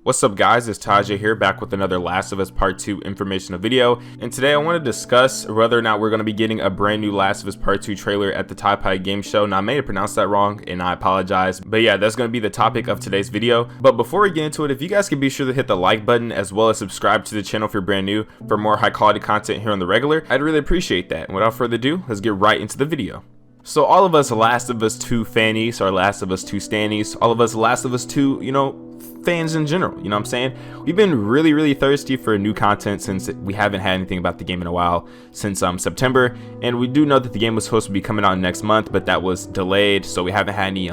What's up guys, it's Tajae here, back with another Last of Us Part 2 informational video, and today I want to discuss whether or not we're going to be getting a brand new Last of Us Part 2 trailer at the Tajae game show. Now I may have pronounced that wrong and I apologize, but yeah, that's going to be the topic of today's video. But before we get into it, if you guys can be sure to hit the like button as well as subscribe to the channel if you're brand new for more high quality content here on the regular, I'd really appreciate that. And without further ado, let's get right into the video. So all of us Last of Us 2 fannies, or Last of Us 2 standees, all of us Last of Us 2, fans in general, you know what I'm saying? We've been really thirsty for new content since we haven't had anything about the game in a while, since September, and we do know that the game was supposed to be coming out next month, but that was delayed, so we haven't had any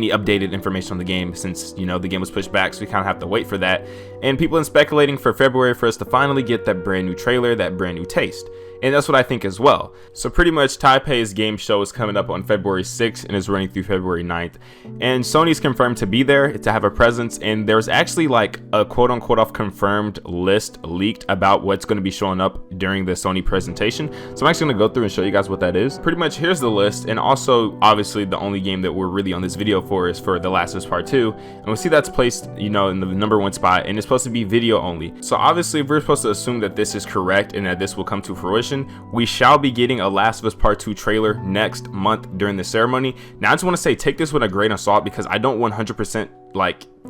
updated information on the game since the game was pushed back, so we kind of have to wait for that. And people have been speculating for February for us to finally get that brand new trailer, that brand new taste. And that's what I think as well. So pretty much Taipei's game show is coming up on February 6th and is running through February 9th. And Sony's confirmed to be there, to have a presence. And there's actually like a quote unquote off confirmed list leaked about what's going to be showing up during the Sony presentation. So I'm actually going to go through and show you guys what that is. Pretty much here's the list. And also obviously the only game that we're really on this video for is for The Last of Us Part 2. And we'll see that's placed, in the #1 spot. And it's supposed to be video only. So obviously if we're supposed to assume that this is correct and that this will come to fruition, we shall be getting a Last of Us Part 2 trailer next month during the ceremony. Now I just want to say, take this with a grain of salt because I don't 100%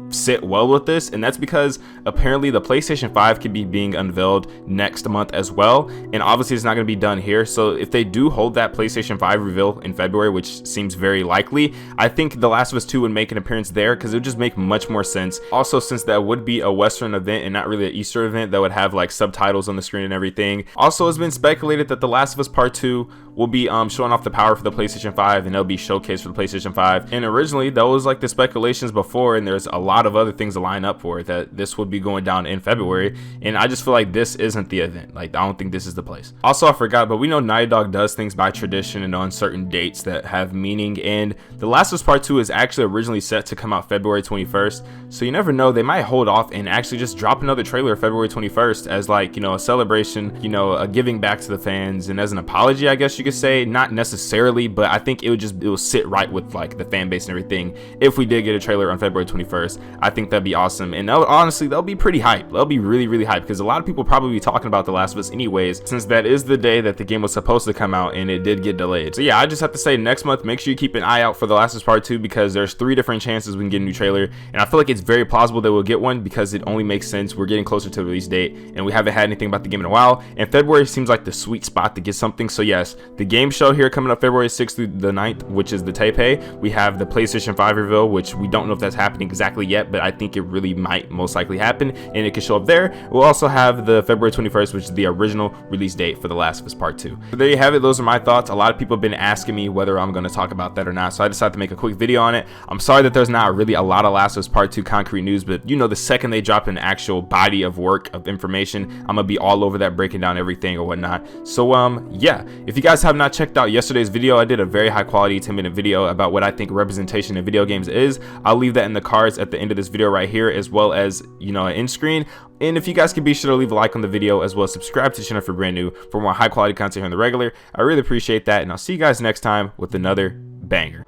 sit well with this, and that's because apparently the PlayStation 5 could be being unveiled next month as well, and obviously it's not going to be done here. So if they do hold that PlayStation 5 reveal in February, which seems very likely, I think The Last of Us 2 would make an appearance there because it would just make much more sense. Also, since that would be a Western event and not really an Easter event that would have like subtitles on the screen and everything. Also, it's been speculated that The Last of Us Part 2 will be showing off the power for the PlayStation 5, and they'll be showcased for the PlayStation 5. And originally that was like the speculations before, and there's a lot of other things to line up for it, that this would be going down in February, and I just feel like this isn't the event. I don't think this is the place. Also, I forgot, but we know Naughty Dog does things by tradition and on certain dates that have meaning, and The Last of Us Part 2 is actually originally set to come out February 21st, so you never know, they might hold off and actually just drop another trailer February 21st as a celebration, a giving back to the fans and as an apology, I guess you could say. Not necessarily, but I think it will sit right with the fan base and everything if we did get a trailer on February 21st. I think that'd be awesome, and honestly they'll be pretty hype. They'll be really hype because a lot of people probably be talking about The Last of Us anyways, since that is the day that the game was supposed to come out and it did get delayed. So yeah, I just have to say, next month make sure you keep an eye out for The Last of Us Part 2 because there's 3 different chances we can get a new trailer, and I feel like it's very plausible that we'll get one because it only makes sense. We're getting closer to the release date and we haven't had anything about the game in a while, and February seems like the sweet spot to get something. So yes, the game show here coming up February 6th through the 9th, which is the Taipei. We have the PlayStation 5 reveal, which we don't know if that's happening exactly yet, but I think it really might most likely happen, and it could show up there. We'll also have the February 21st, which is the original release date for The Last of Us Part 2. So there you have it. Those are my thoughts. A lot of people have been asking me whether I'm going to talk about that or not, so I decided to make a quick video on it. I'm sorry that there's not really a lot of Last of Us Part 2 concrete news, but the second they drop an actual body of work of information, I'm gonna be all over that, breaking down everything or whatnot. So yeah, if you guys have not checked out yesterday's video, I did a very high quality 10-minute video about what I think representation in video games is. I'll leave that in the cards at the end of this video right here, as well as an end screen. And if you guys could be sure to leave a like on the video, as well as subscribe to the channel if you're brand new for more high quality content here on the regular, I really appreciate that, and I'll see you guys next time with another banger.